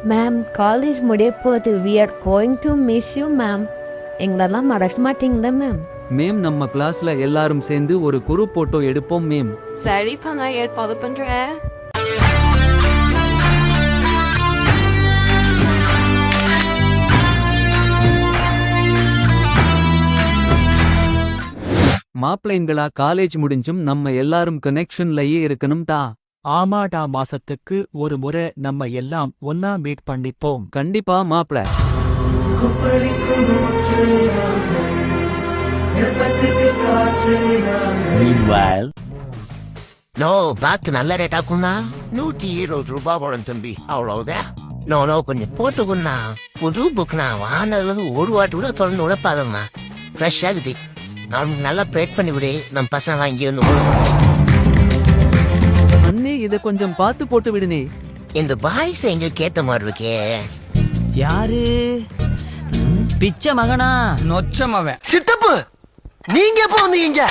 Ma'am college முடிய போகுது. we are going to miss you ma'am. எங்களெல்லாம் மறக்க மாட்டீங்களா மேம்? மேம் நம்ம கிளாஸ்ல எல்லாரும் சேர்ந்து ஒரு குரூப் போட்டோ எடுப்போம் மேம். சரிப்பா, நான் ஏற்பாடு பண்றேன். மாப்பிள்ளைங்களா காலேஜ் முடிஞ்சும் நம்ம எல்லாரும் கனெக்ஷன்லயே இருக்கணும்டா. ஆமாடா, மாசத்துக்கு ஒரு முறை நம்ம எல்லாம் ஒன்னா மீட் பண்ணிப்போம். கண்டிப்பா மாப்ள. Meanwhile, நோ பாத்து நல்ல ரேட்டா குண்ணா. 120 ரூபாய் போடும் தம்பி, அவ்வளவுதான். நோ கொஞ்சம் போட்டுக்குண்ணா. புது புக்னா வானது ஒரு வாட்டி கூட தொடர்ந்து உழைப்பாதம்மா. ஃப்ரெஷ் ஆகுது. நான் நல்லா ப்ரேட் பண்ணி விடு. நம்ம பசங்க இங்கே வந்து அண்ணே இத கொஞ்சம் பார்த்து போட்டு விடுனே. இந்த பாய்ஸ் எங்க கேட்ட மாதிரி இருக்கே. யாரு? பிச்சை மகனா? நொச்சமவன் சித்தப்பு, நீங்க எப்போ வந்தீங்க?